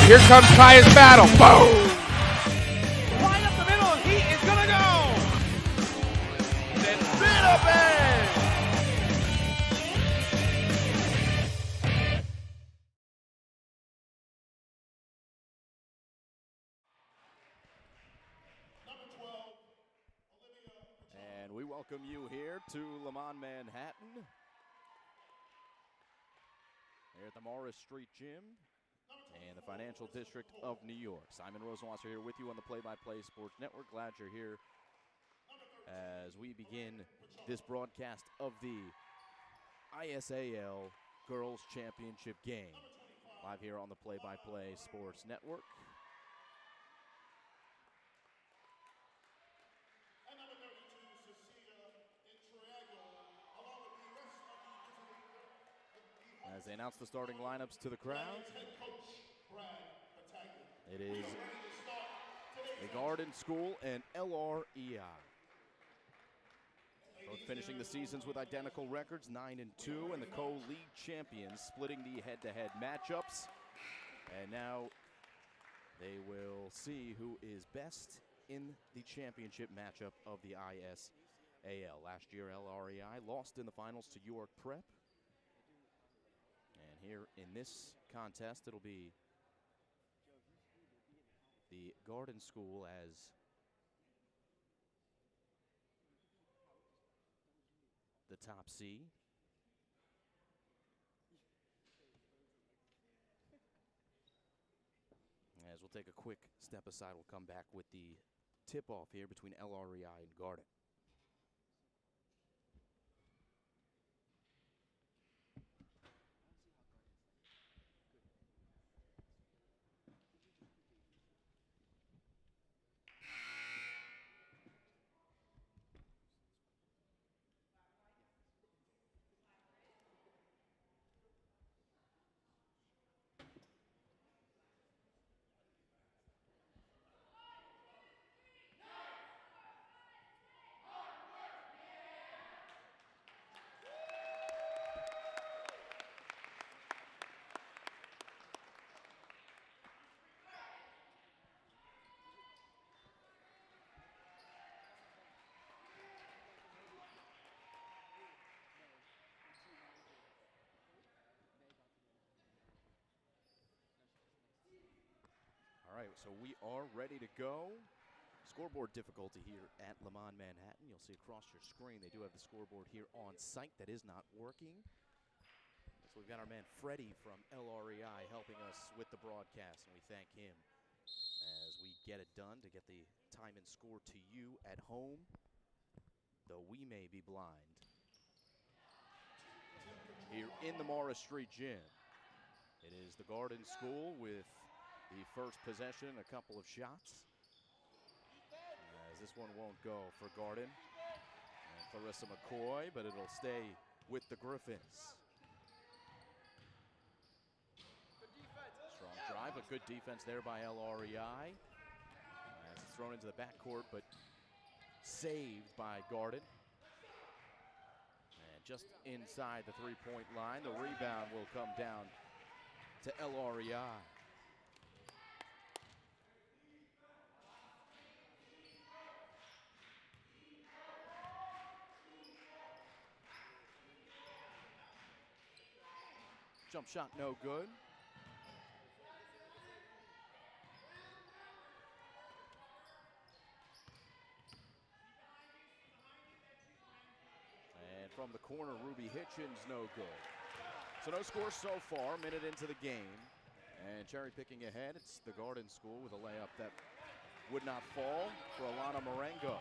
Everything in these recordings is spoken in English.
Here comes Kaya's battle. Boom! Right up the middle, and he is gonna go. Then spin up edge. And we welcome you here to Le Mans, Manhattan. Here at the Morris Street Gym in the financial district of New York. Simon Rosenwasser here with you on the Play-by-Play Sports Network. Glad you're here as we begin this broadcast of the ISAL Girls Championship game. Live here on the Play-by-Play Sports Network. As they announce the starting lineups to the crowd, it is the Garden School and LREI. Both finishing the seasons with identical records, 9-2, and the co-league champions splitting the head-to-head matchups. And now they will see who is best in the championship matchup of the ISAL. Last year, LREI lost in the finals to York Prep. And here in this contest, it'll be the Garden School as the top seed. As we'll take a quick step aside, we'll come back with the tip-off here between LREI and Garden. All right, so we are ready to go. Scoreboard difficulty here at Le Mans, Manhattan. You'll see across your screen they do have the scoreboard here on site that is not working. So we've got our man Freddie from LREI helping us with the broadcast, and we thank him as we get it done to get the time and score to you at home, though we may be blind. Here in the Morris Street Gym, it is the Garden School with the first possession, a couple of shots. As this one won't go for Garden and Clarissa McCoy, but it'll stay with the Griffins. Strong drive, but good defense there by LREI. As it's thrown into the backcourt, but saved by Garden. And just inside the three-point line, the rebound will come down to LREI. Jump shot no good. And from the corner, Ruby Hitchens no good. So no score so far, minute into the game. And cherry picking ahead, it's the Garden School with a layup that would not fall for Alana Marengo.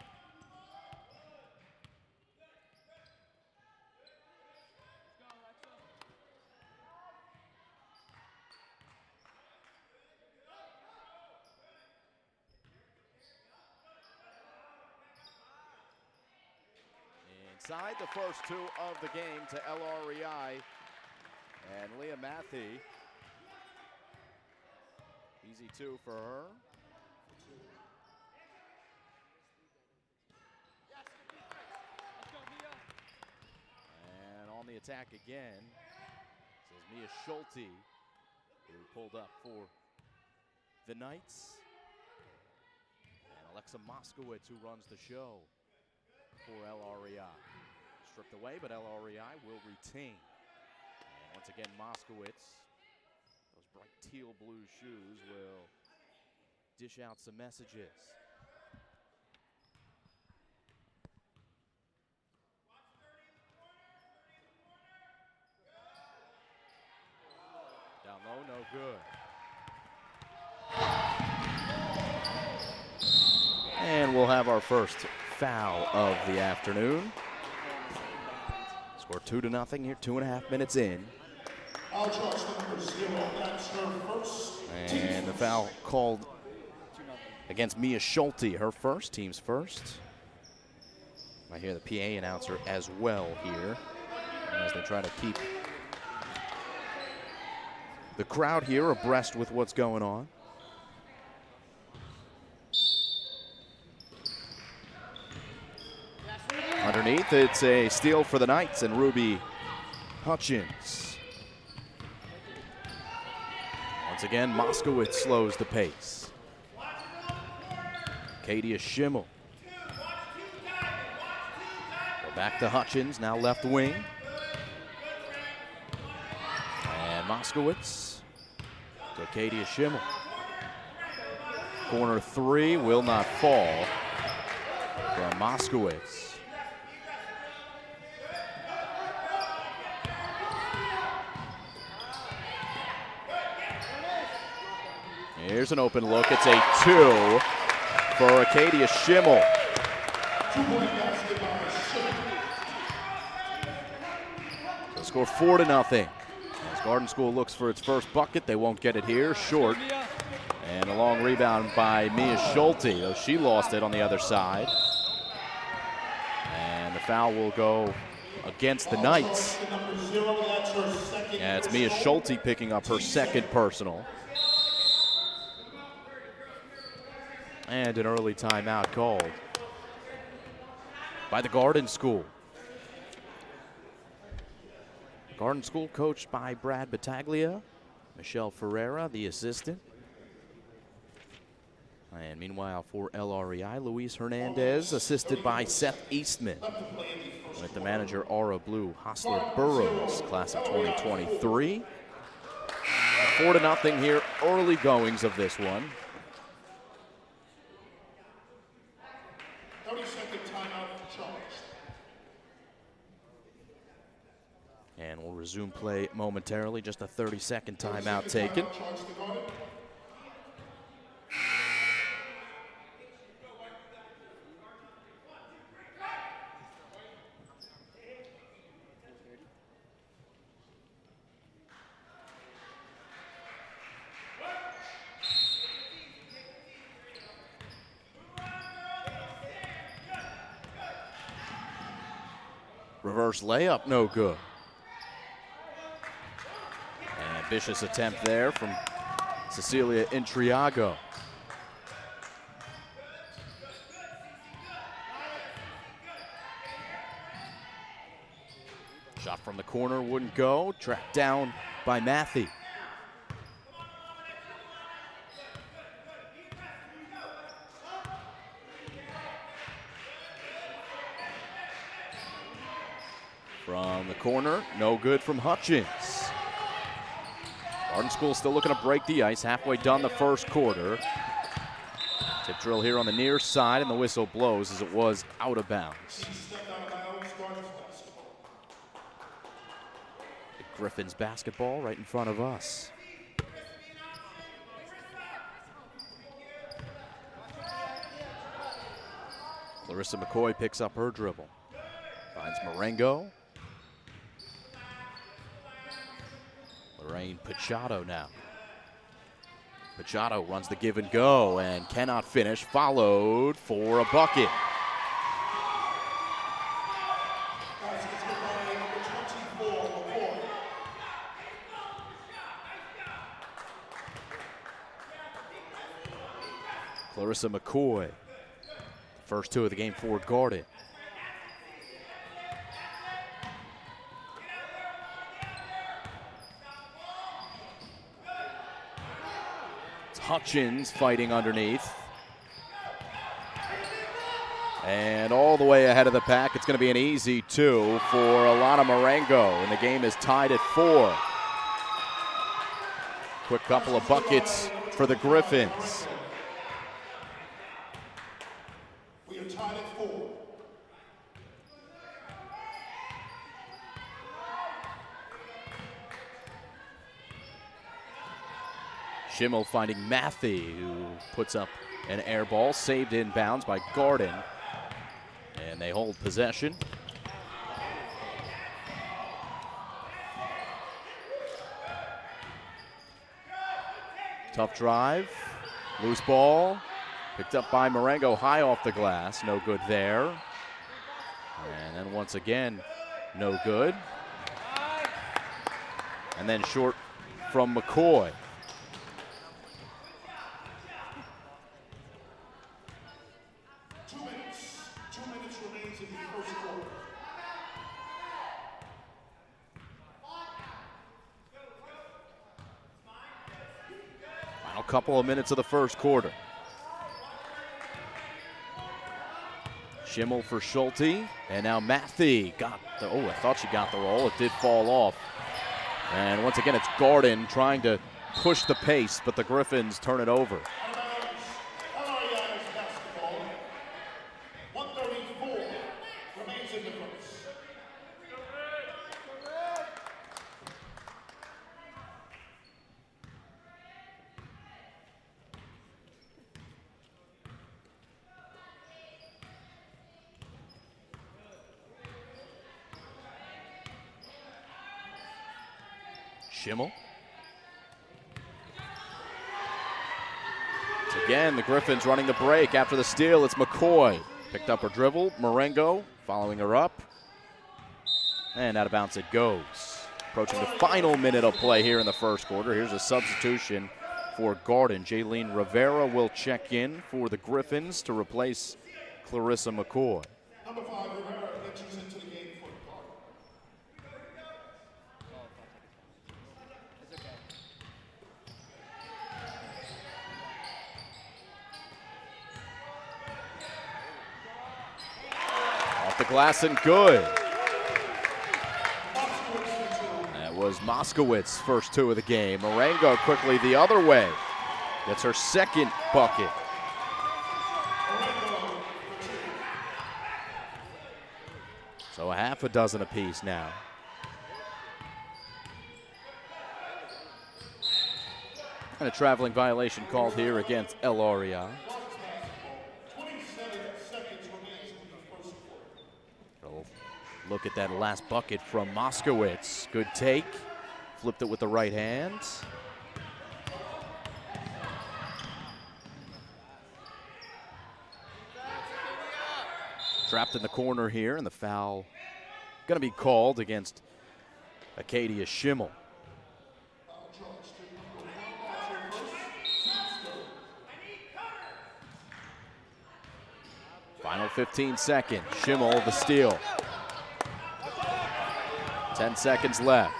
Inside the first two of the game to LREI and Leah Matthey. Easy two for her. And on the attack again, this is Mia Schulte, who pulled up for the Knights. And Alexa Moskowitz, who runs the show for LREI. Stripped away, but LREI will retain. And once again, Moskowitz, those bright teal blue shoes, will dish out some messages. Down low, no good. And we'll have our first foul of the afternoon. Score 2-0 here, 2.5 minutes in. And the foul called against Mia Schulte, her first, team's first. I hear the PA announcer as well here as they try to keep the crowd here abreast with what's going on. Underneath, it's a steal for the Knights and Ruby Hutchins. Once again, Moskowitz slows the pace. Kadia Schimmel. Go back to Hutchins, now left wing. And Moskowitz to Kadia Schimmel. Corner three will not fall from Moskowitz. Here's an open look. It's a 2 for Kadia Schimmel. So score 4-0. As Garden School looks for its first bucket, they won't get it here. Short. And a long rebound by Mia Schulte, though she lost it on the other side. And the foul will go against the Knights. Yeah, it's Mia Schulte picking up her second personal. And an early timeout called by the Garden School. Garden School coached by Brad Battaglia, Michelle Ferreira, the assistant. And meanwhile for LREI, Luis Hernandez, assisted by Seth Eastman. With the manager, Aura Blue Hostler Burrows, class of 2023. 4-0 here, early goings of this one. 30-second timeout charged. And we'll resume play momentarily, just a 30-second timeout taken. Reverse layup, no good. An ambitious attempt there from Cecilia Intriago. Shot from the corner wouldn't go. Tracked down by Matthew. From the corner, no good from Hutchins. Garden School still looking to break the ice, halfway done the first quarter. Tip drill here on the near side, and the whistle blows as it was out of bounds. The Griffins basketball right in front of us. Clarissa McCoy picks up her dribble. Finds Marengo. Lorraine Pachado now. Pachado runs the give and go and cannot finish. Followed for a bucket. Clarissa McCoy. First two of the game for Garden. Hutchins fighting underneath. And all the way ahead of the pack, it's going to be an easy 2 for Alana Marengo, and the game is tied at 4. Quick couple of buckets for the Griffins. We are tied at 4. Schimmel finding Matthey, who puts up an air ball, saved inbounds by Garden. And they hold possession. Tough drive, loose ball, picked up by Marengo high off the glass, no good there. And then once again, no good. And then short from McCoy. Two minutes remains in the first quarter. Final couple of minutes of the first quarter. Schimmel for Schulte, and now Matthey got the, I thought she got the roll. It did fall off. And once again, it's Garden trying to push the pace, but the Griffins turn it over. LREI's basketball. 134 remains in the first. Schimmel. It's again, the Griffins running the break after the steal. It's McCoy. Picked up her dribble. Marengo following her up. And out of bounds it goes. Approaching the final minute of play here in the first quarter. Here's a substitution for Garden. Jaylene Rivera will check in for the Griffins to replace Clarissa McCoy. Number 5, Rivera enters into the game for Garden. Off the glass and good. That was Moskowitz' first 2 of the game. Marengo quickly the other way. Gets her second bucket. So a half a dozen apiece now. And a traveling violation called here against LREI. 27 seconds remains in the first quarter. Look at that last bucket from Moskowitz. Good take. Flipped it with the right hand. Trapped in the corner here, and the foul going to be called against Acadia Schimmel. Final 15 seconds. Schimmel the steal. 10 seconds left.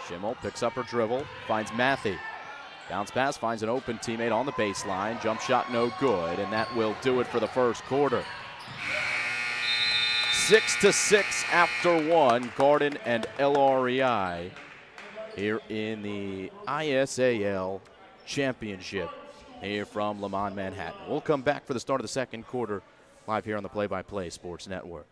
Schimmel picks up her dribble, finds Matthey. Bounce pass, finds an open teammate on the baseline. Jump shot no good, and that will do it for the first quarter. 6-6 after 1, Garden and LREI here in the ISAL Championship here from Lamont, Manhattan. We'll come back for the start of the second quarter live here on the Play-by-Play Sports Network.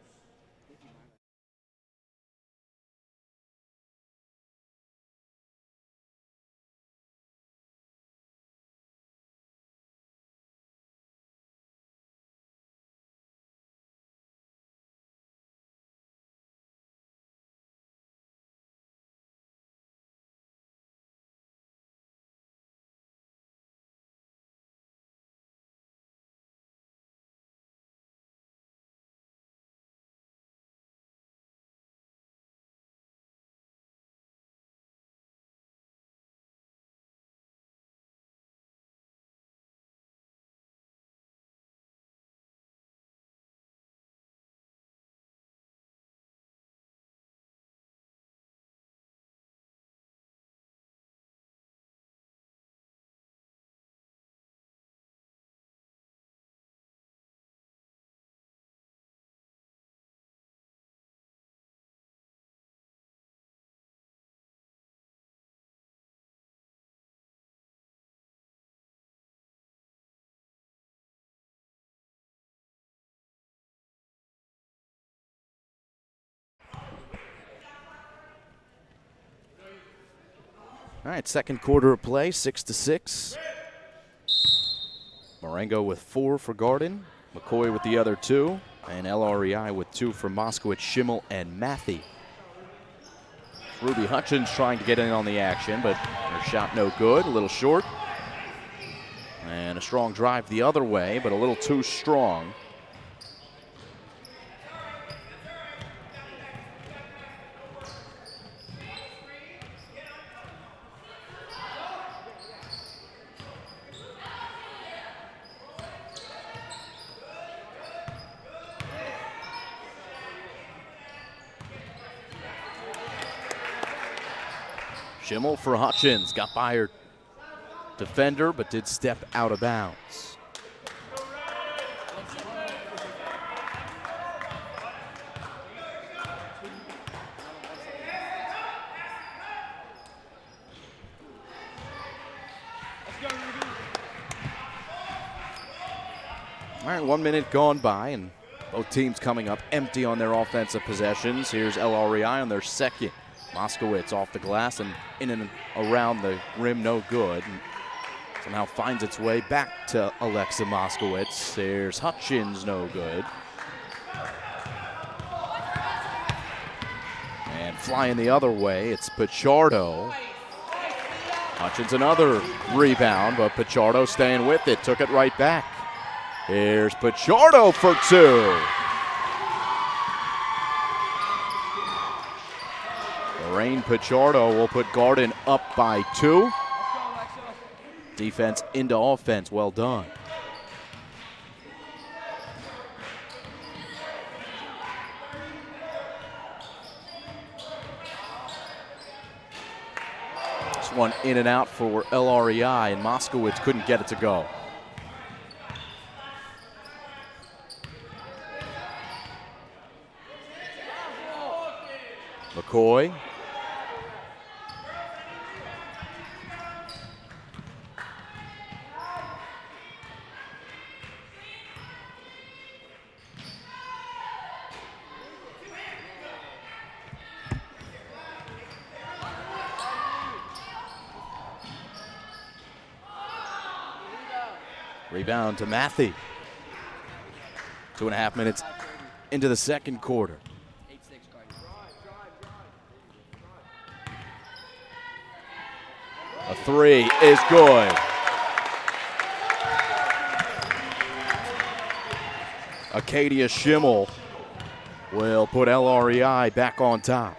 All right, second quarter of play, 6-6. Marengo with 4 for Garden, McCoy with the other 2, and LREI with 2 for Moskowitz, Schimmel, and Matthey. Ruby Hutchins trying to get in on the action, but her shot no good, a little short. And a strong drive the other way, but a little too strong. Schimmel for Hutchins, got by her defender, but did step out of bounds. All right, 1 minute gone by, and both teams coming up empty on their offensive possessions. Here's LREI on their second. Moskowitz off the glass and in and around the rim, no good. And somehow finds its way back to Alexa Moskowitz. There's Hutchins, no good. And flying the other way, it's Pichardo. Hutchins another rebound, but Pichardo staying with it, took it right back. Here's Pichardo for 2. Lorraine Pichardo will put Garden up by 2. Defense into offense, well done. This one in and out for LREI, and Moskowitz couldn't get it to go. McCoy. Rebound to Matthey. 2.5 minutes into the second quarter. A 3 is good. Acadia Schimmel will put LREI back on top.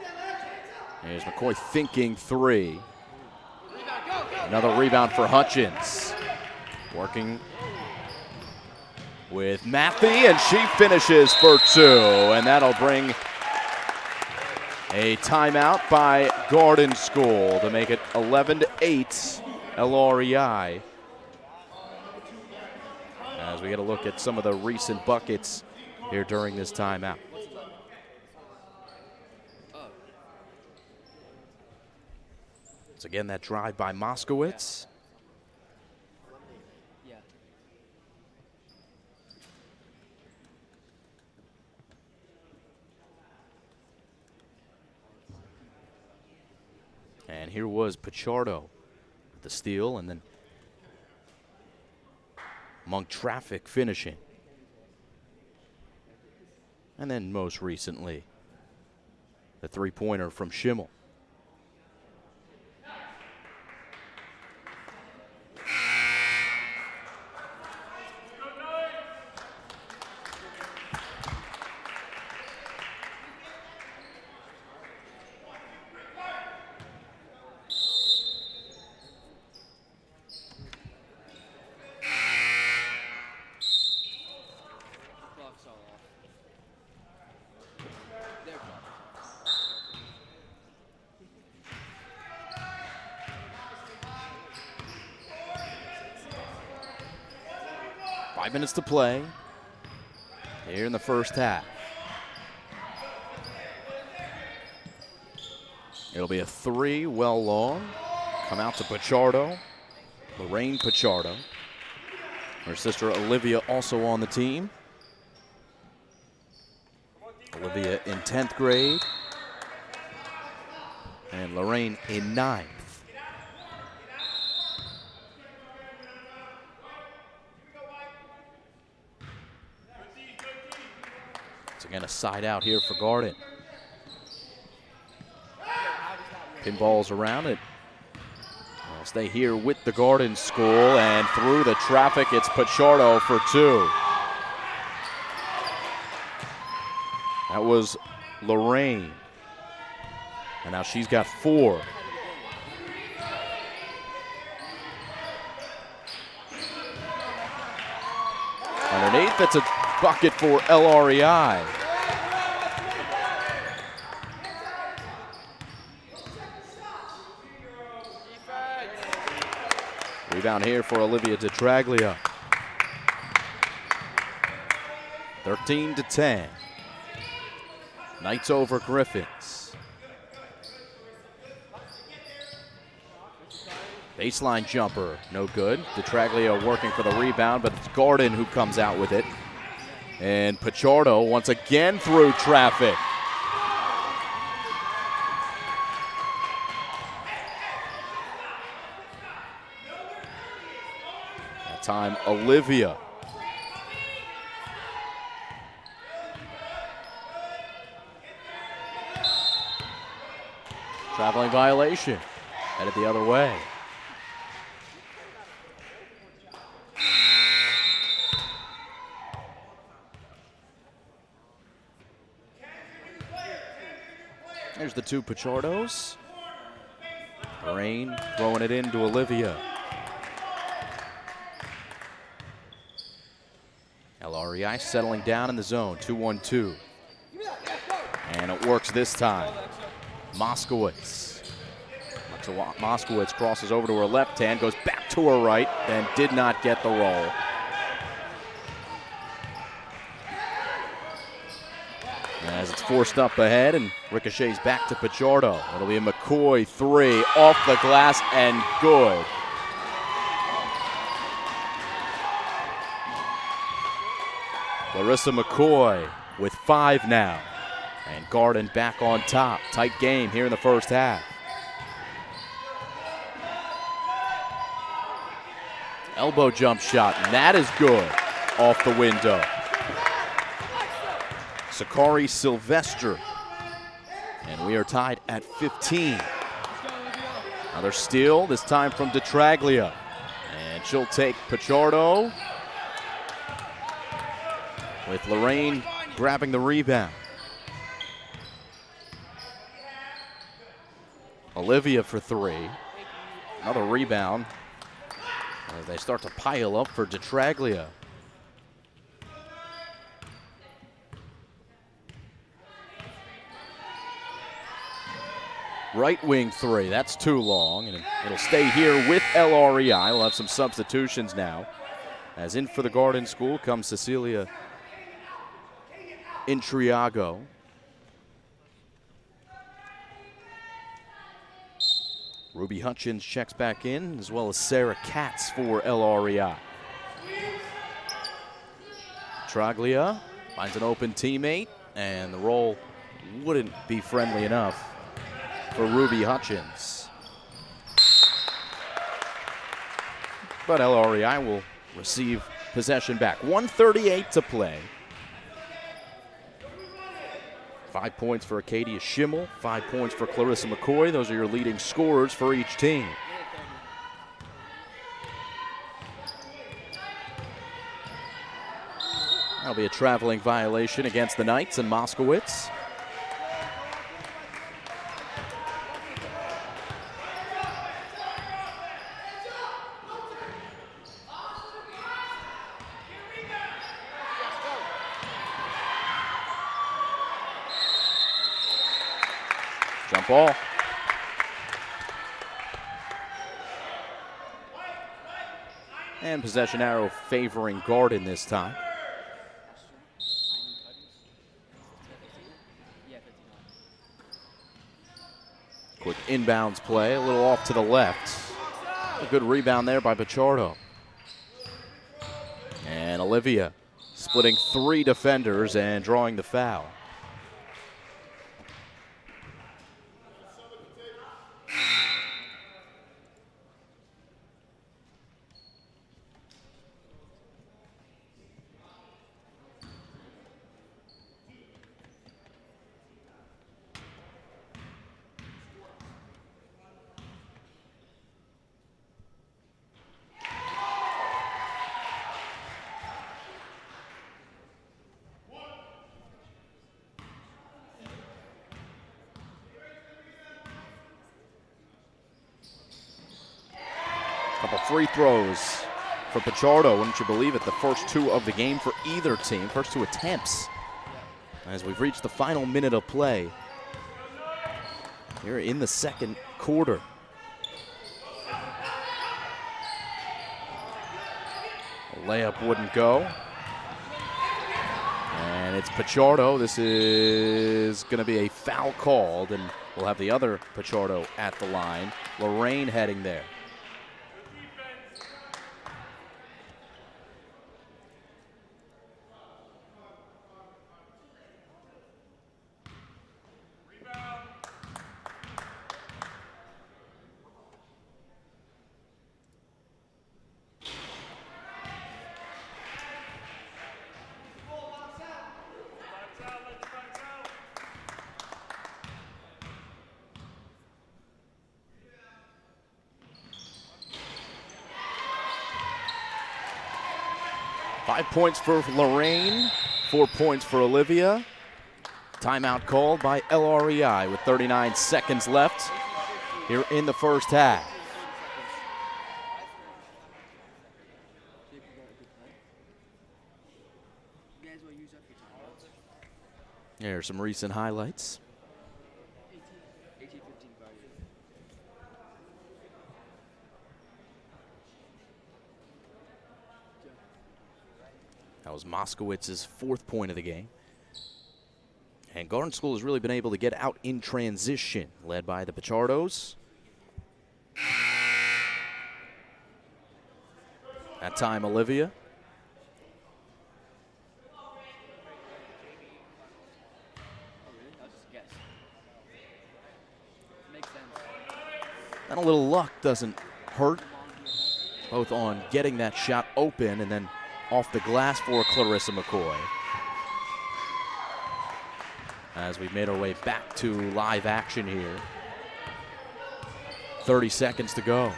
Here's McCoy thinking 3. Another rebound for Hutchins. Working with Matthey, and she finishes for 2. And that'll bring a timeout by Garden School to make it 11-8 LREI. As we get a look at some of the recent buckets here during this timeout. Once again, that drive by Moskowitz. And here was Pichardo with the steal, and then Monk Traffic finishing. And then most recently, the three-pointer from Schimmel. Minutes to play here in the first half. It'll be a 3, well long. Come out to Pichardo, Lorraine Pichardo. Her sister Olivia also on the team. Olivia in 10th grade and Lorraine in 9th. again a side out here for Garden. Pinballs around it. We'll stay here with the Garden School, and through the traffic, it's Pichardo for 2. That was Lorraine. And now she's got 4. Underneath, that's a bucket for LREI. Rebound here for Olivia DeTraglia. 13-10. Knights over Griffins. Baseline jumper, no good. DeTraglia working for the rebound, but it's Garden who comes out with it. And Pichardo once again through traffic. That time, Olivia. Traveling violation. Headed the other way. There's the 2 Pichardos. Rain throwing it into Olivia. LREI settling down in the zone, 2-1-2. And it works this time. Moskowitz. Moskowitz crosses over to her left hand, goes back to her right, and did not get the roll. As it's forced up ahead and ricochets back to Pichardo. It'll be a McCoy 3 off the glass and good. Larissa McCoy with 5 now. And Garden back on top. Tight game here in the first half. Elbow jump shot, and that is good off the window. Sakari Sylvester. And we are tied at 15. Another steal, this time from DeTraglia. And she'll take Pichardo. With Lorraine grabbing the rebound. Olivia for 3. Another rebound. As they start to pile up for DeTraglia. Right wing 3, that's too long, and it'll stay here with LREI. We'll have some substitutions now. As in for the Garden School comes Cecilia Intriago. Ruby Hutchins checks back in, as well as Sarah Katz for LREI. Traglia finds an open teammate, and the roll wouldn't be friendly enough for Ruby Hutchins. But LREI will receive possession back. 1:38 to play. 5 points for Acadia Schimmel, 5 points for Clarissa McCoy. Those are your leading scorers for each team. That'll be a traveling violation against the Knights and Moskowitz. Jump ball. And possession arrow favoring Garden this time. Quick inbounds play, a little off to the left. A good rebound there by Pichardo. And Olivia splitting 3 defenders and drawing the foul. Couple free throws for Pichardo, wouldn't you believe it? The first 2 of the game for either team, first 2 attempts. As we've reached the final minute of play here in the second quarter. The layup wouldn't go. And it's Pichardo. This is going to be a foul called, and we'll have the other Pichardo at the line. Lorraine heading there. Five points for Lorraine, 4 points for Olivia. Timeout called by LREI with 39 seconds left here in the first half. Here are some recent highlights. That was Moskowitz's 4th point of the game. And Garden School has really been able to get out in transition, led by the Pichardos. That time, Olivia. And a little luck doesn't hurt, both on getting that shot open and then off the glass for Clarissa McCoy. As we've made our way back to live action here. 30 seconds to go.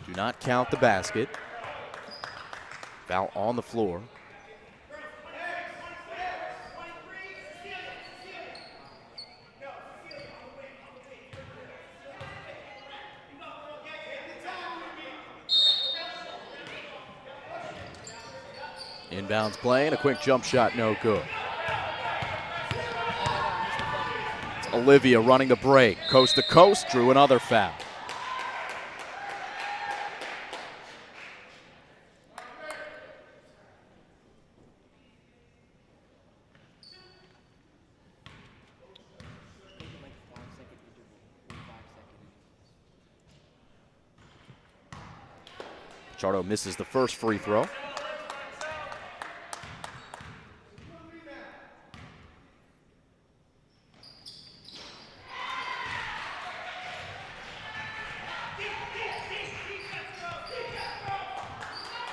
Do not count the basket. Foul on the floor. Inbounds play and a quick jump shot, no good. It's Olivia running the break, coast to coast, drew another foul. Pichardo misses the first free throw.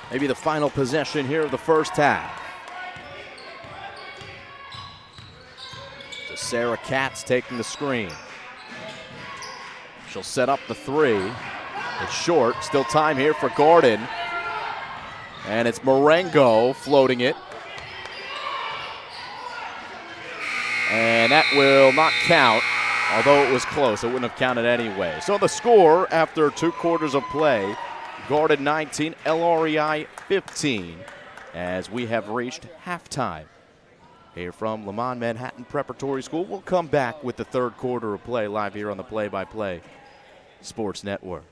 Maybe the final possession here of the first half. So Sarah Katz taking the screen. She'll set up the 3. It's short. Still time here for Gordon. And it's Marengo floating it. And that will not count, although it was close. It wouldn't have counted anyway. So the score after 2 quarters of play, Gordon 19, LREI 15, as we have reached halftime here from Lamont Manhattan Preparatory School. We'll come back with the 3rd quarter of play live here on the Play-by-Play Sports Network.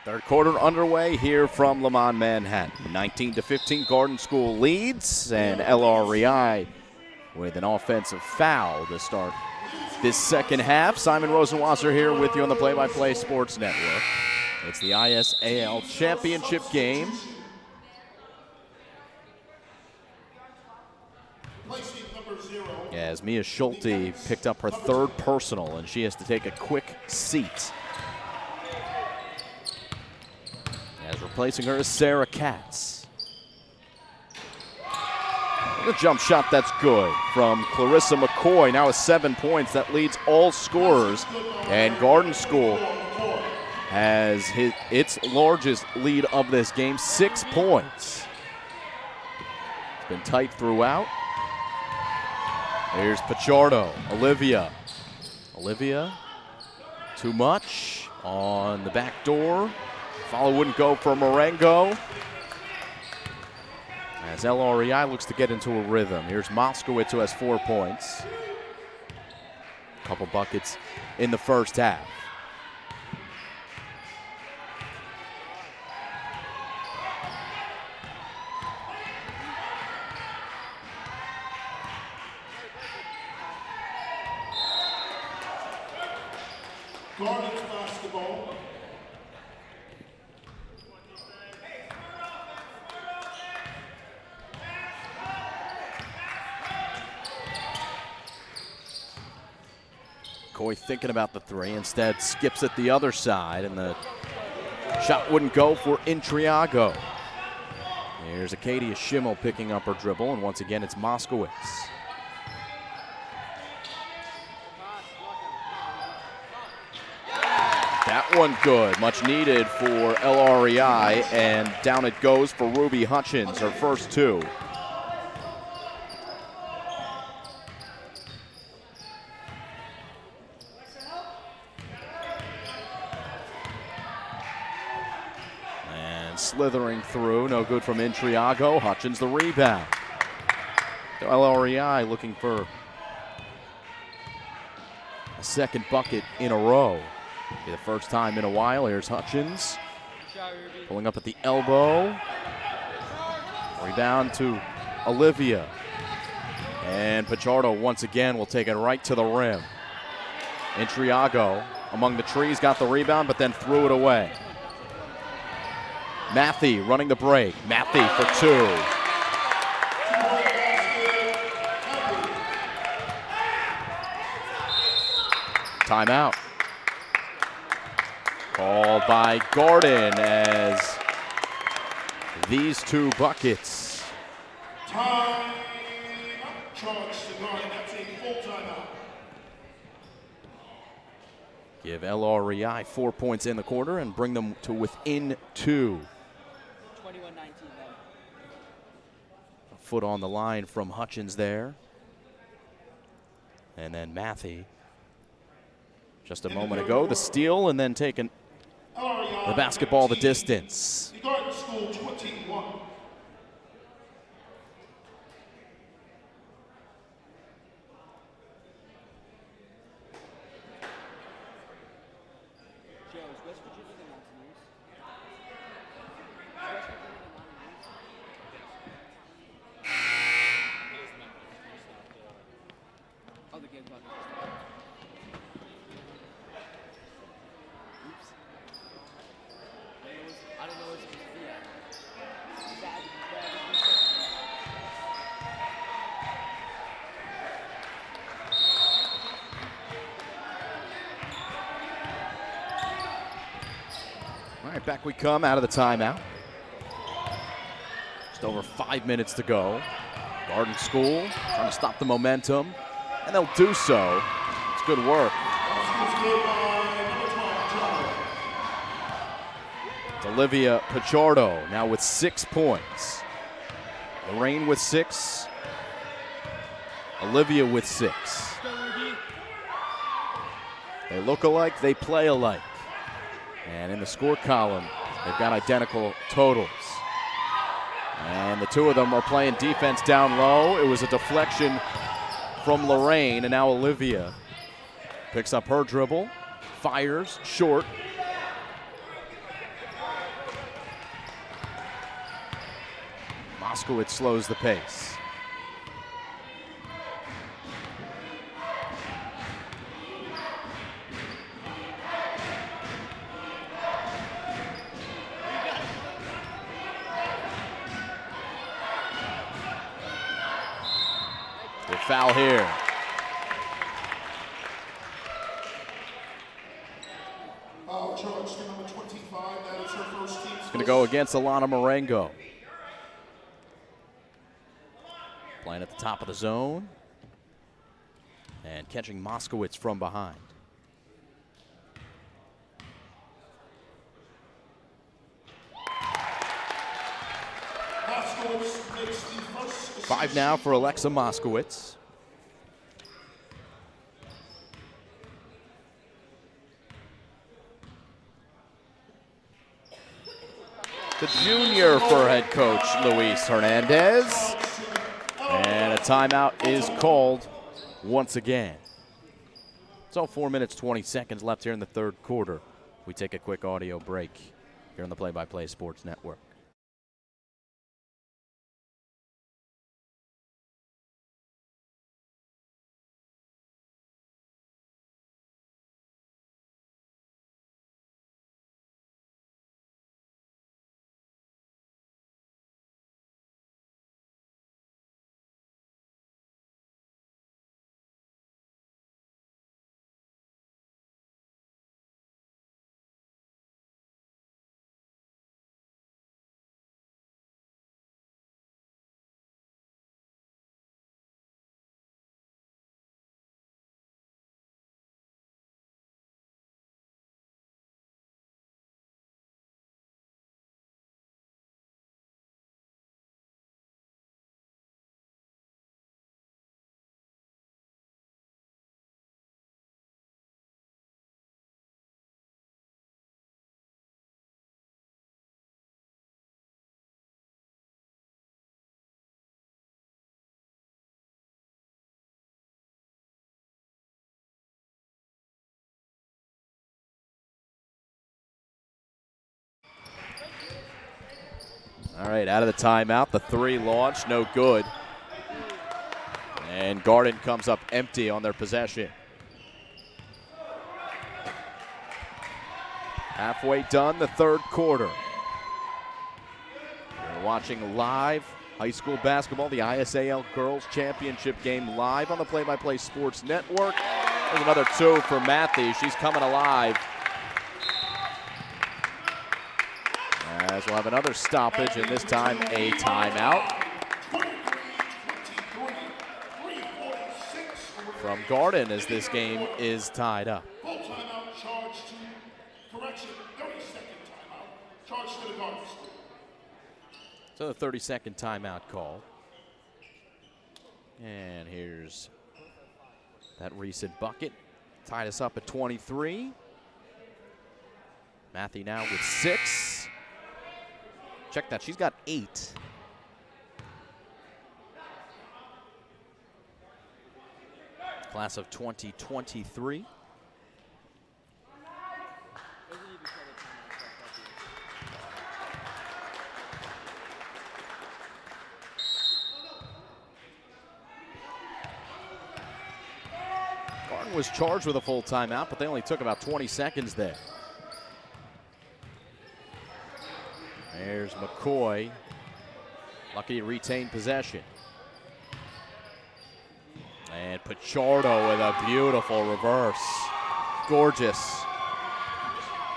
Third quarter underway here from Lamont, Manhattan. 19-15, Garden School leads, and LREI with an offensive foul to start this second half. Simon Rosenwasser here with you on the Play-by-Play Sports Network. It's the ISAL championship game. As Mia Schulte picked up her third personal, and she has to take a quick seat. As replacing her is Sarah Katz. The jump shot that's good from Clarissa McCoy. Now with 7 points. That leads all scorers. And Garden School has its largest lead of this game, 6 points. It's been tight throughout. Here's Pichardo, Olivia. Olivia, too much on the back door. Follow wouldn't go for Marengo. As LREI looks to get into a rhythm. Here's Moskowitz, who has 4 points. A couple buckets in the first half. Gardens basketball. McCoy thinking about the three, instead skips it the other side, and the shot wouldn't go for Intriago. Here's Acadia Schimmel picking up her dribble, and once again it's Moskowitz. That one good, much needed for LREI, and down it goes for Ruby Hutchins, her first 2. And slithering through, no good from Intriago. Hutchins the rebound. LREI looking for a second bucket in a row. Be the first time in a while. Here's Hutchins pulling up at the elbow. Rebound to Olivia. And Pichardo once again will take it right to the rim. Intriago among the trees got the rebound, but then threw it away. Matthey running the break. Matthey for 2. Timeout. Called by Garden as these 2 buckets. Time charge to Garden. That's a full timeout. Give LREI 4 points in the quarter and bring them to within 2. 21-19 then. A foot on the line from Hutchins there. And then Matthey just a moment ago, the steal, and then taking the basketball the distance. The Garden School 21. Joe, is West Virginia the Mountaineers? Is West Virginia the Mountaineers? Oh, the game's about to start. Oops. I didn't know it was supposed to be that. Bad. All right, back we come out of the timeout. Just over 5 minutes to go. Garden School trying to stop the momentum, and they'll do so. It's good work. It's Olivia Pichardo now with 6 points. Lorraine with 6. Olivia with 6. They look alike, they play alike. And in the score column, they've got identical totals. And the 2 of them are playing defense down low. It was a deflection from Lorraine, and now Olivia picks up her dribble, fires, short. Moskowitz slows the pace. Good foul here. Foul charge to number 25. That is her first team's. It's going to go against Alana Marengo. Playing at the top of the zone. And catching Moskowitz from behind. Moskowitz makes the first. 5 now for Alexa Moskowitz. The junior for head coach Luis Hernandez. And a timeout is called once again. So 4 minutes, 20 seconds left here in the third quarter. We take a quick audio break here on the Play-by-Play Sports Network. All right, out of the timeout, the 3 launch, no good. And Garden comes up empty on their possession. Halfway done, the third quarter. You're watching live high school basketball, the ISAL Girls Championship game live on the Play-by-Play Sports Network. There's another 2 for Matthew. She's coming alive. As we'll have another stoppage, and this time a timeout from Garden as this game is tied up. Full timeout charge to correction. 30-second timeout. Charge to the Garden School. So the 30-second timeout call. And here's that recent bucket. Tied us up at 23. Matthew now with 6. Check that, she's got 8. Class of 2023. Garden was charged with a full timeout, but they only took about 20 seconds there. There's McCoy, lucky to retain possession. And Pichardo with a beautiful reverse. Gorgeous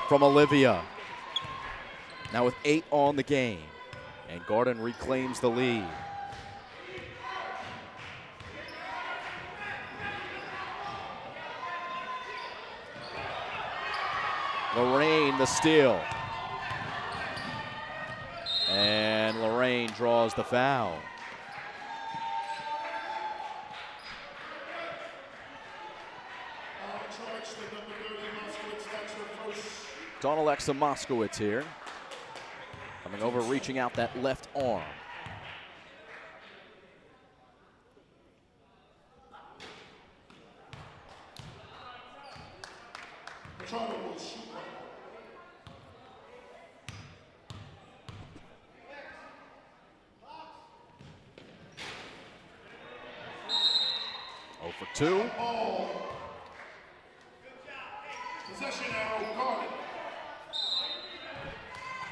from Olivia. Now with 8 on the game. And Garden reclaims the lead. Lorraine the steal. And Lorraine draws the foul. It's on Alexa Moskowitz here. Coming over, reaching out that left arm. 2. Ball. Possession arrow, Garden.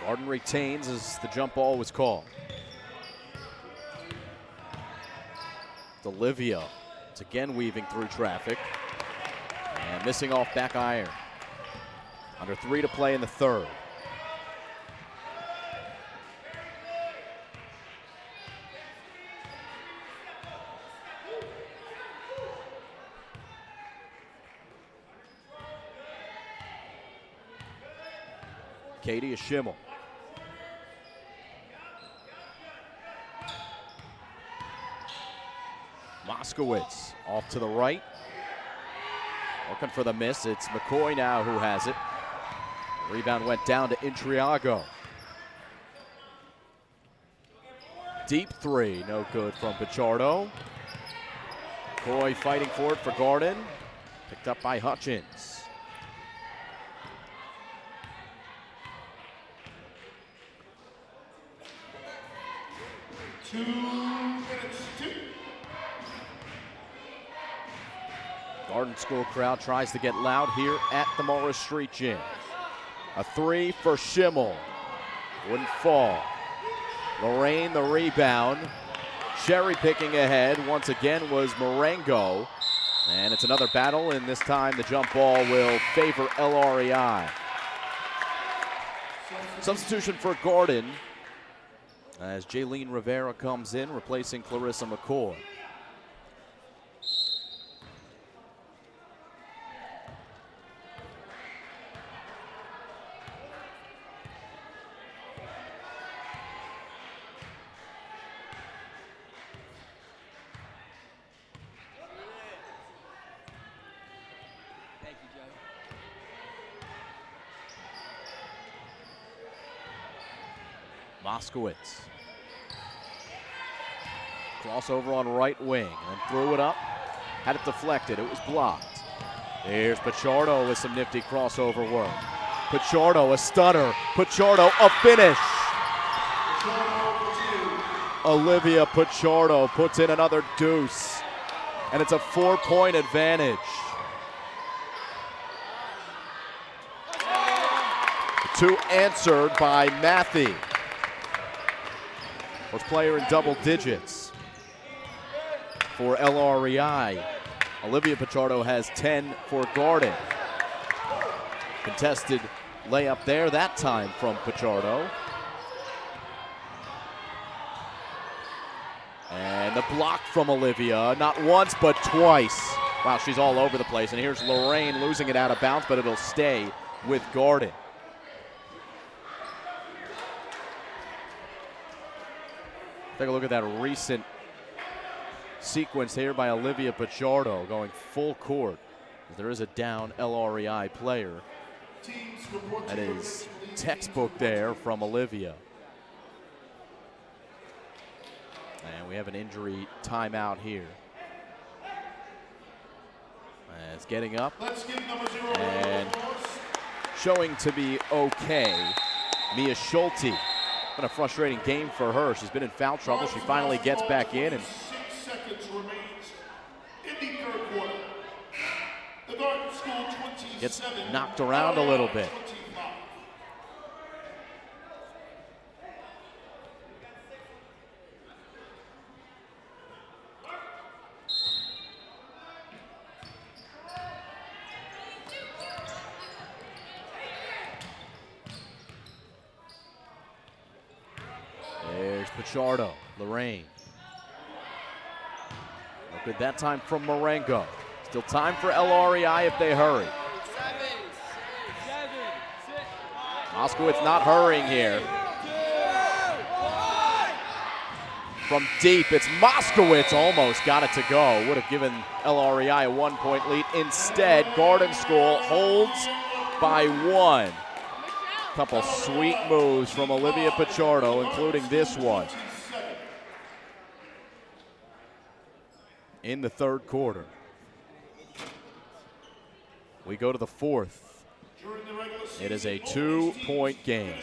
Garden retains as the jump ball was called. Olivia is again weaving through traffic and missing off back iron. Under 3 to play in the third. Katie Schimmel. Moskowitz off to the right. Looking for the miss. It's McCoy now who has it. Rebound went down to Intriago. Deep 3, no good from Pichardo. McCoy fighting for it for Garden. Picked up by Hutchins. Garden School crowd tries to get loud here at the Morris Street Gym. A 3 for Schimmel. Wouldn't fall. Lorraine the rebound. Cherry picking ahead once again was Marengo. And it's another battle, and this time the jump ball will favor LREI. Substitution for Garden as Jaylene Rivera comes in, replacing Clarissa McCoy. Moskowitz. Crossover on right wing and threw it up. Had it deflected. It was blocked. There's Pichardo with some nifty crossover work. Pichardo, a stunner. Pichardo, a finish. Olivia Pichardo puts in another deuce. And it's a 4-point advantage. The 2 answered by Matthey. First player in double digits for LREI. Olivia Pichardo has 10 for Garden. Contested layup there that time from Pichardo. And the block from Olivia, not once but twice. Wow, she's all over the place. And here's Lorraine losing it out of bounds, but it'll stay with Garden. Take a look at that recent sequence here by Olivia Pichardo going full court. There is a down LREI player. That is textbook there from Olivia. And we have an injury timeout here. And it's getting up and showing to be okay. Mia Schulte. Been a frustrating game for her. She's been in foul trouble. She finally gets back in and 6 seconds remains in the third quarter. The Garden School 27, gets knocked around a little bit. 25. There's Pichardo, Lorraine. No good that time from Marengo. Still time for LREI if they hurry. Moskowitz not hurrying here. From deep, it's Moskowitz, almost got it to go. Would have given LREI a 1-point lead. Instead, Garden School holds by 1. Couple sweet moves from Olivia Pichardo, including this one. In the third quarter. We go to the fourth. It is a 2-point game.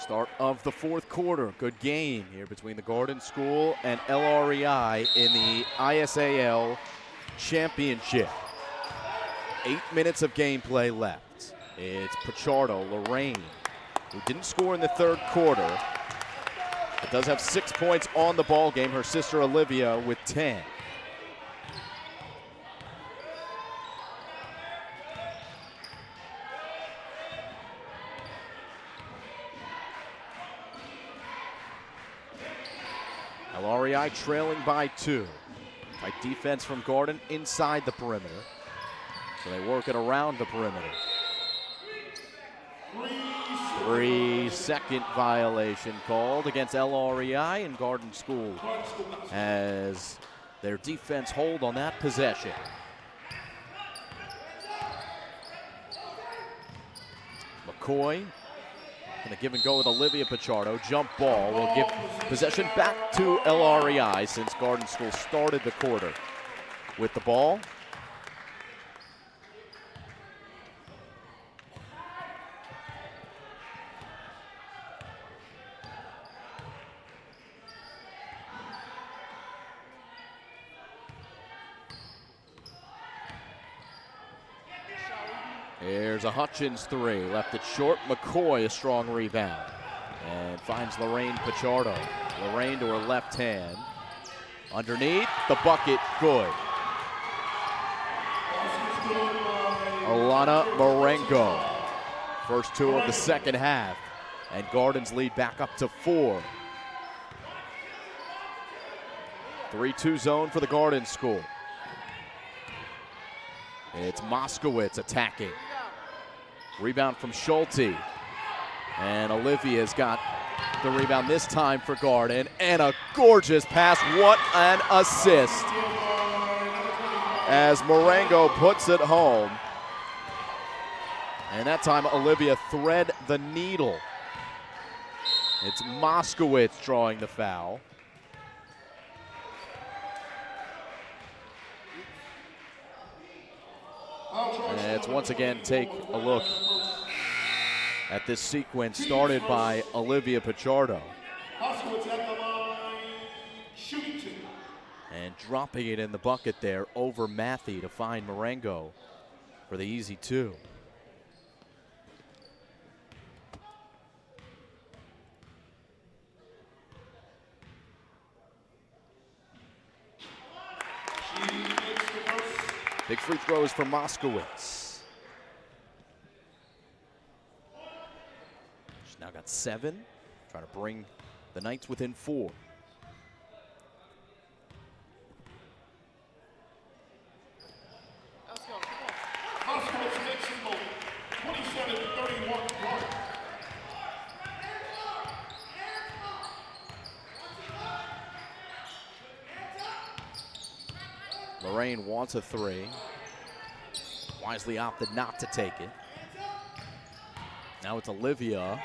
Start of the fourth quarter. Good game here between the Garden School and LREI in the ISAL Championship. 8 minutes of gameplay left. It's Pichardo, Lorraine, who didn't score in the third quarter, but does have 6 points on the ball game. Her sister Olivia with 10. LREI trailing by 2. Tight defense from Garden inside the perimeter. So they work it around the perimeter. 3-second violation called against LREI, and Garden School has their defense hold on that possession. McCoy gonna give and go with Olivia Pichardo. Jump ball will give possession back to LREI since Garden School started the quarter with the ball. Here's a Hutchins 3, left it short. McCoy, a strong rebound, and finds Lorraine Pichardo. Lorraine to her left hand. Underneath, the bucket, good. Alana Marengo, first 2 of the second half, and Garden's lead back up to 4. 3-2 zone for the Garden School. It's Moskowitz attacking. Rebound from Schulte. And Olivia's got the rebound this time for Garden. And a gorgeous pass. What an assist. As Marengo puts it home. And that time Olivia thread the needle. It's Moskowitz drawing the foul. And let's once again take a look at this sequence started by Olivia Pichardo. And dropping it in the bucket there over Matthew to find Marengo for the easy 2. Big free throws for Moskowitz. She's now got 7, trying to bring the Knights within 4. Let's go. Moskowitz makes it goal. 27-31. Lorraine wants a 3. Wisely opted not to take it. Now it's Olivia.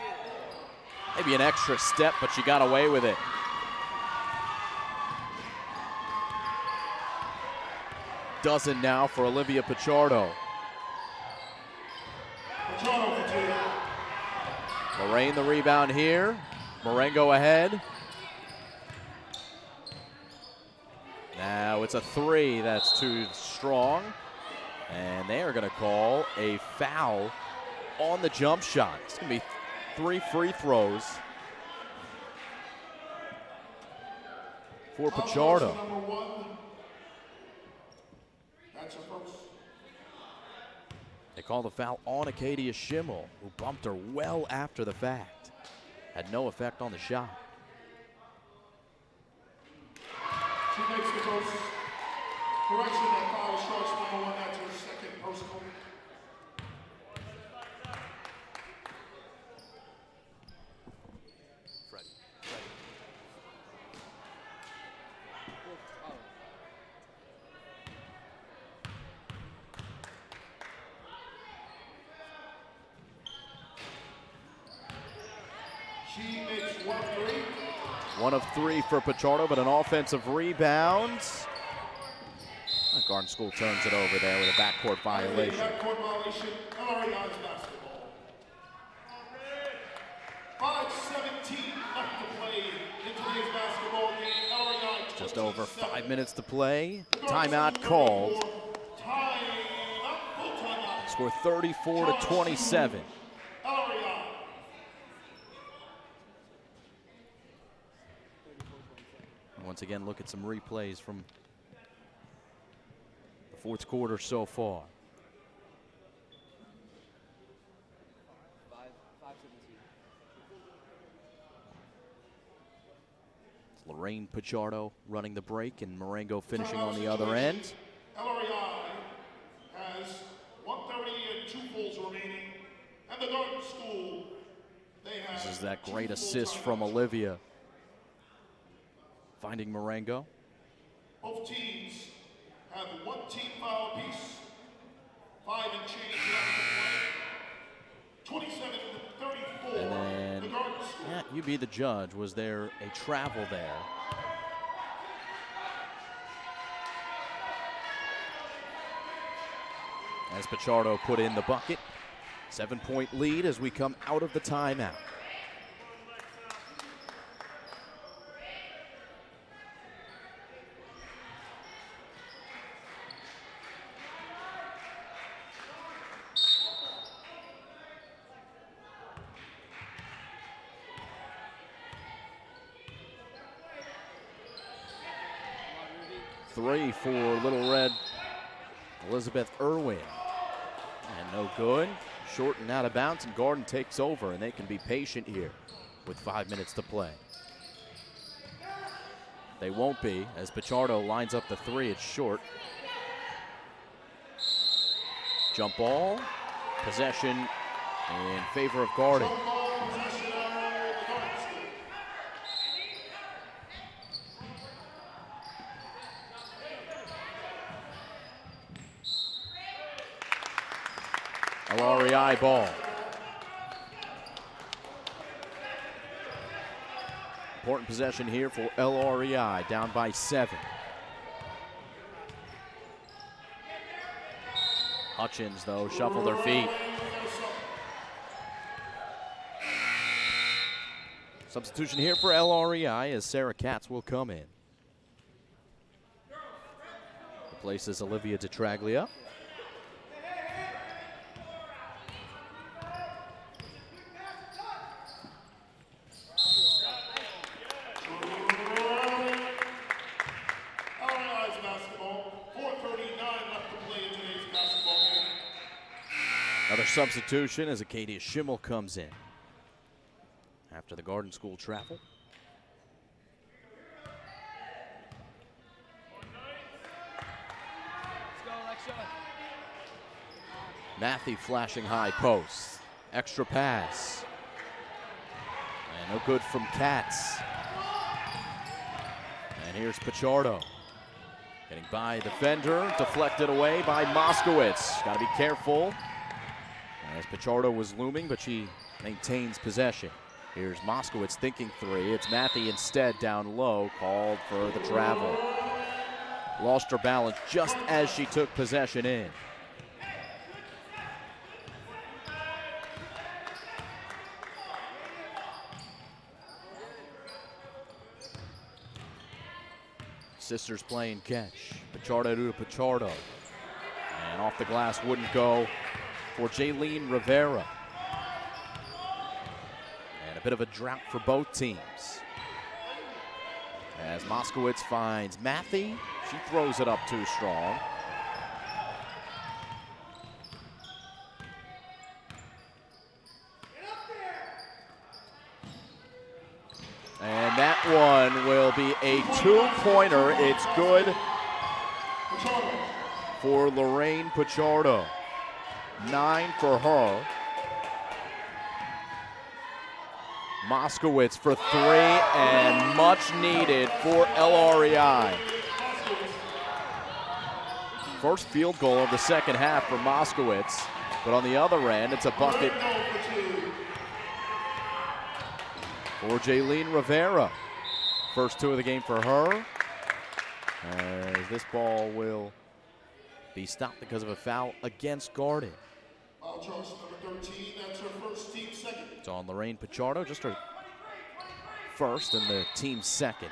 Maybe an extra step, but she got away with it. Dozen now for Olivia Pichardo. Lorraine the rebound here. Marengo ahead. Now it's a 3 that's too strong. And they are going to call a foul on the jump shot. It's going to be 3 free throws for Pichardo. They call the foul on Acadia Schimmel, who bumped her well after the fact. Had no effect on the shot. She makes the first correction that foul starts number 1. That's her second personal. She makes 1 of 3. 1 of 3 for Pichardo, but an offensive rebound. Garden School turns it over there with a backcourt violation. Backcourt violation, LREI's basketball. 5 seconds. left to play in today's basketball game. LRI Just over 27. 5 minutes to play. Timeout called. Timeout, full timeout. Score 34-27. LRI. Once again, look at some replays from the fourth quarter so far. 5-17. It's Lorraine Pichardo running the break and Marengo finishing on the other end. LRI has 1:30 and 2 fouls remaining. And the Garden School, they have This is that 2 great full assist from timeouts. Olivia. Finding Marengo. Both teams have 1 team foul apiece. 5 and change left to play. 27-34. And then, the Garden School. yeah, you be the judge. Was there a travel there? As Pichardo put in the bucket. 7-point lead as we come out of the timeout. Three for Little Red Elizabeth Irwin. And no good. Short and out of bounds, and Garden takes over, and they can be patient here with 5 minutes to play. They won't be, as Pichardo lines up the three. It's short. Jump ball. Possession in favor of Garden. LREI ball. Important possession here for LREI, down by 7. Hutchins, though, shuffle their feet. Substitution here for LREI as Sarah Katz will come in. Replaces Olivia DeTraglia. Another substitution as Acadia Schimmel comes in after the Garden School travel. Matthew flashing high post. Extra pass. And no good from Katz. And here's Pichardo. Getting by a defender, deflected away by Moskowitz. Got to be careful. As Pichardo was looming, but she maintains possession. Here's Moskowitz thinking three. It's Matthew instead down low, called for the travel. Lost her balance just as she took possession in. Sisters playing catch. Pichardo to Pichardo. And off the glass wouldn't go for Jaylene Rivera. And a bit of a drought for both teams. As Moskowitz finds Matthew, she throws it up too strong. And that one will be a two-pointer. It's good for Lorraine Pichardo. 9 for her. Moskowitz for 3 and much needed for LREI. First field goal of the second half for Moskowitz, but on the other end, it's a bucket for Jaylene Rivera. First 2 of the game for her. As this ball will be stopped because of a foul against Garden. Foul charge number 13, that's her first team second. It's on Lorraine Pichardo, just her first and the team's second.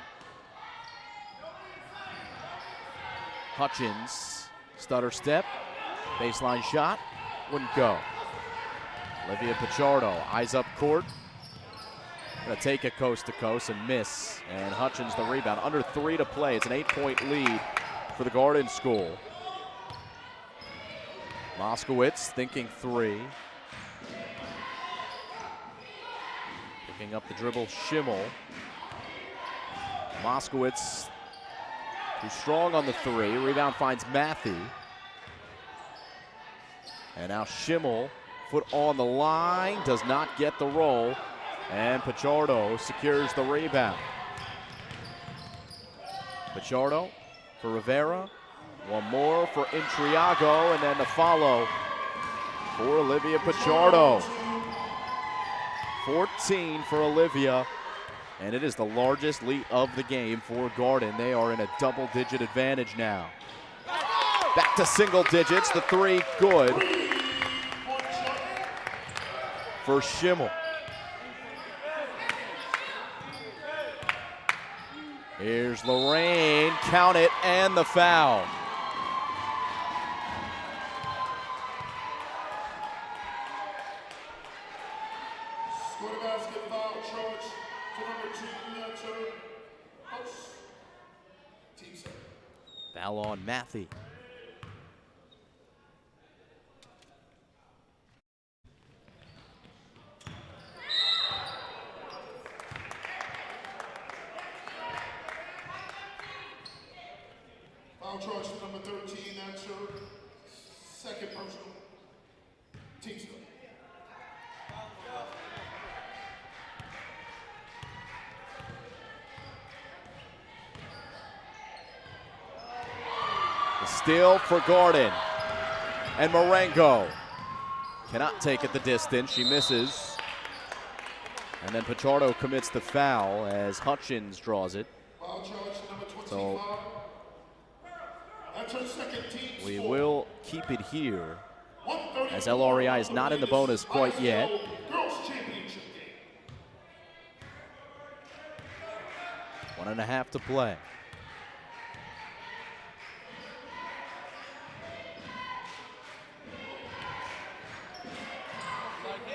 Hutchins, stutter step, baseline shot, wouldn't go. Olivia Pichardo, eyes up court. Gonna take it coast to coast and miss. And Hutchins the rebound. Under 3 to play. It's an 8-point lead for the Garden School. Moskowitz thinking 3. Picking up the dribble, Schimmel. Moskowitz too strong on the 3. Rebound finds Matthew. And now Schimmel, foot on the line, does not get the roll. And Pichardo secures the rebound. Pichardo for Rivera. One more for Intriago, and then the follow for Olivia Pichardo. 14 for Olivia, and it is the largest lead of the game for Garden. They are in a double-digit advantage now. Back to single digits, the 3 good for Schimmel. Here's Lorraine, count it, and the foul. Score the basket, foul charge to number 2, that's her host. Team 7. Foul on Matthew. Foul charge to number 13, that's her second personal. Team 7. The steal for Garden. And Marengo cannot take it the distance. She misses. And then Pichardo commits the foul as Hutchins draws it. Foul charge to number 25. So that's her second team we score. will keep it here, 1:30 as LREI is not in the bonus quite yet. Girls Championship game. 1.5 to play.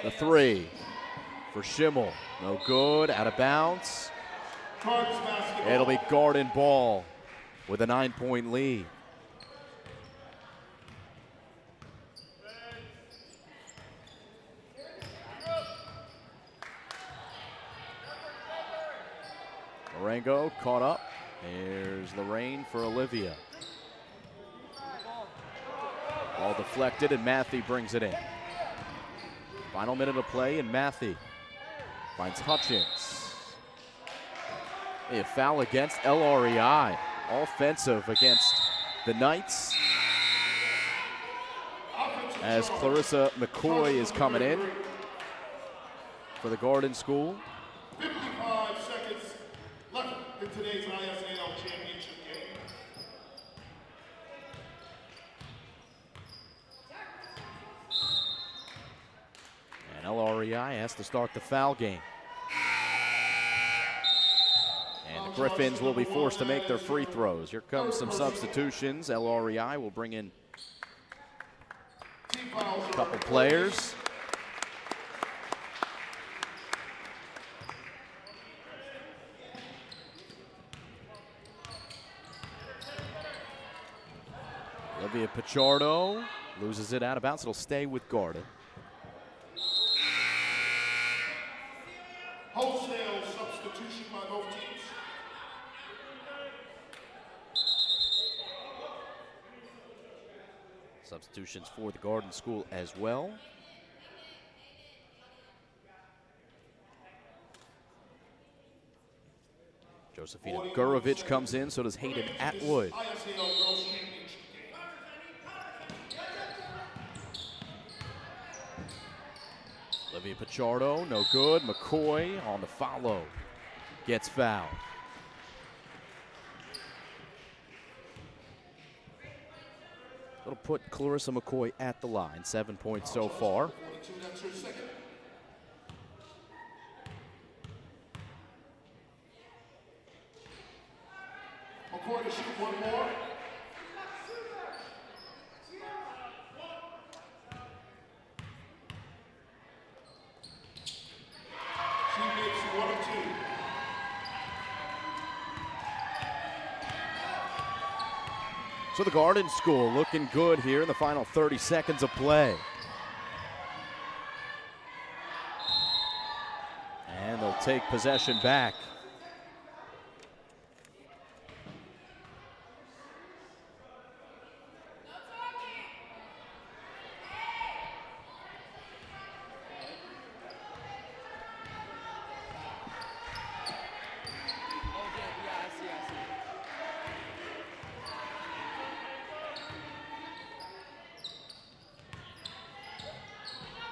The 3 for Schimmel. No good, out of bounds. Cards basketball. It'll be Garden ball with a 9-point lead. Marengo caught up. Here's Lorraine for Olivia. Ball deflected, and Matthew brings it in. Final minute of play, and Matthew finds Hutchins. A foul against LREI. Offensive against the Knights. As Clarissa McCoy is coming in for the Garden School. 55 seconds left in today's ISAL championship game. And LREI has to start the foul game. And the Griffins will be forced to make their free throws. Here comes some substitutions. LREI will bring in a couple players. Olivia Pichardo loses it out of bounds. It'll stay with Garden. Wholesale substitution by both teams. Substitutions for the Garden School as well. Josephina Gurovich comes in, so does Hayden Atwood. ISAL Girls Championship game. Olivia Pichardo, no good. McCoy on the follow, gets fouled. It'll put Clarissa McCoy at the line. 7 points so far. 42, that's her second. McCoy to shoot one more. She makes 1 of 2. So the Garden School looking good here in the final 30 seconds of play. And they'll take possession back.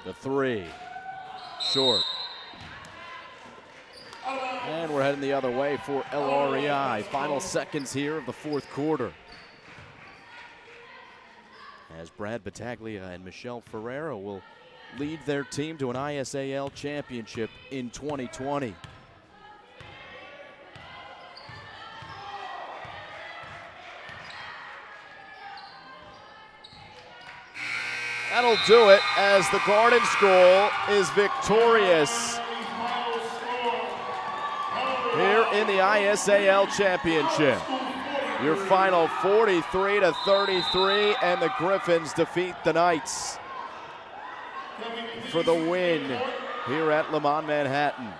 The 3, short. And we're heading the other way for LREI. Final seconds here of the 4th quarter. As Brad Battaglia and Michelle Ferreira will lead their team to an ISAL championship in 2020. That'll do it as the Garden School is victorious here in the ISAL championship. Your final 43-33, and the Griffins defeat the Knights for the win here at Lemon Manhattan.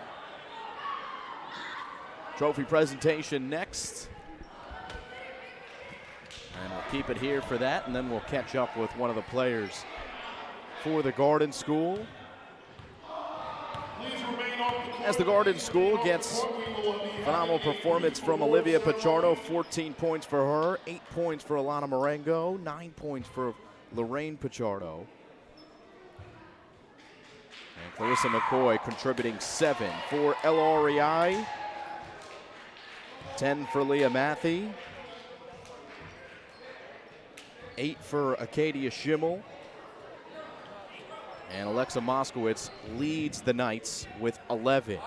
Trophy presentation next. And we'll keep it here for that, and then we'll catch up with one of the players for the Garden School. As the Garden School gets phenomenal performance from Olivia Pichardo, 14 points for her, 8 points for Alana Marengo, 9 points for Lorraine Pichardo. And Clarissa McCoy contributing 7 for LREI, 10 for Leah Matthey, 8 for Acadia Schimmel. And Alexa Moskowitz leads the Knights with 11.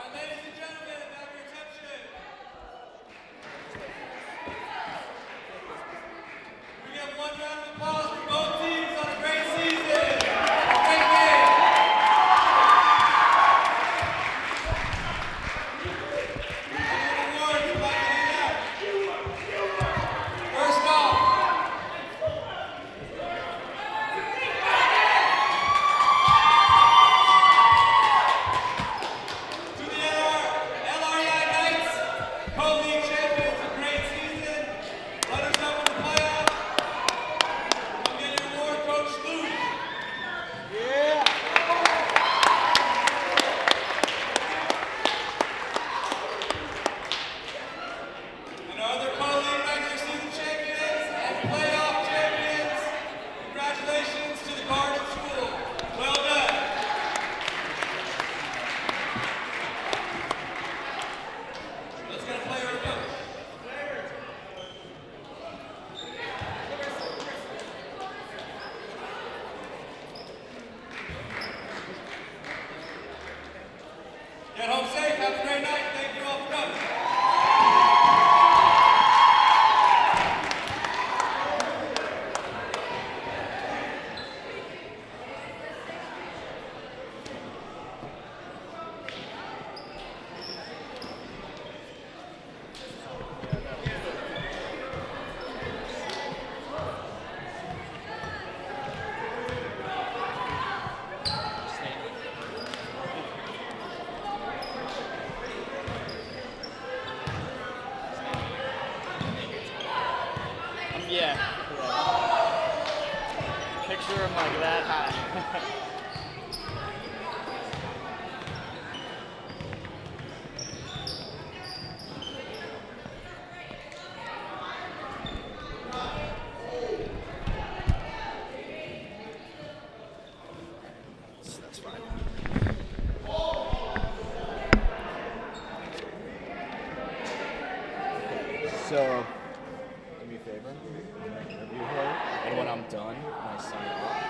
Get home safe. Have a great night. Thank you all for coming. Yeah. Picture him like that high. That's fine. So, do me a favor. Whenever you heard, and when I'm done, I sign off.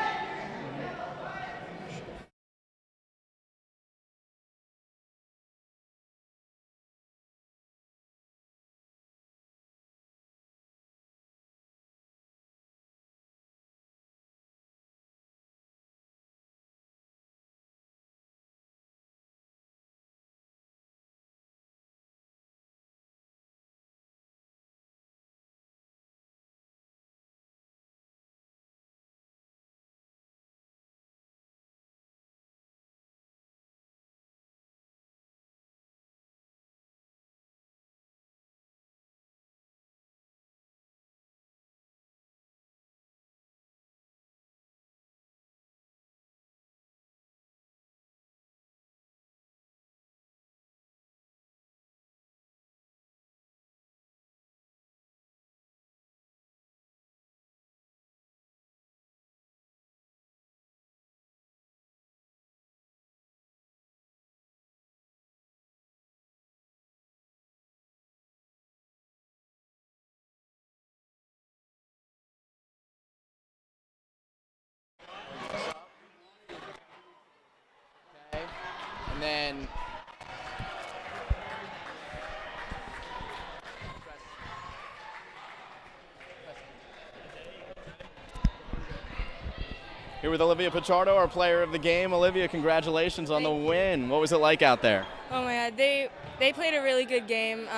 Here with Olivia Pichardo, our player of the game. Olivia, congratulations on the win. What was it like out there? Oh my God, they played a really good game.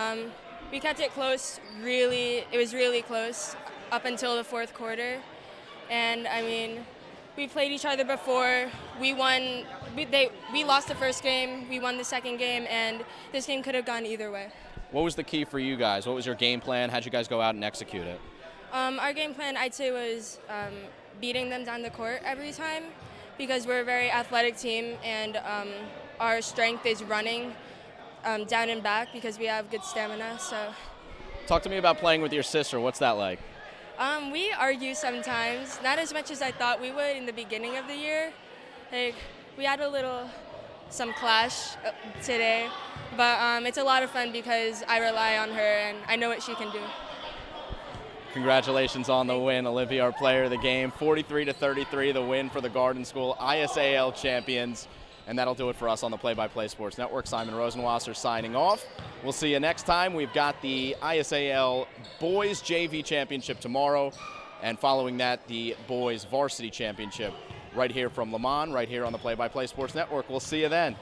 We kept it close. It was really close up until the fourth quarter. And I mean, we played each other before. We won. We lost the first game. We won the second game, and this game could have gone either way. What was the key for you guys? What was your game plan? How'd you guys go out and execute it? Our game plan, I'd say, was beating them down the court every time, because we're a very athletic team, and our strength is running down and back because we have good stamina. So, talk to me about playing with your sister. What's that like? We argue sometimes, not as much as I thought we would in the beginning of the year. Like, we had some clash today, but it's a lot of fun because I rely on her and I know what she can do. Congratulations on the win, Olivia, our player of the game. 43-33, the win for the Garden School ISAL champions. And that'll do it for us on the Play-by-Play Sports Network. Simon Rosenwasser signing off. We'll see you next time. We've got the ISAL Boys JV Championship tomorrow, and following that, the Boys Varsity Championship right here from Le Mans, right here on the Play-by-Play Sports Network. We'll see you then.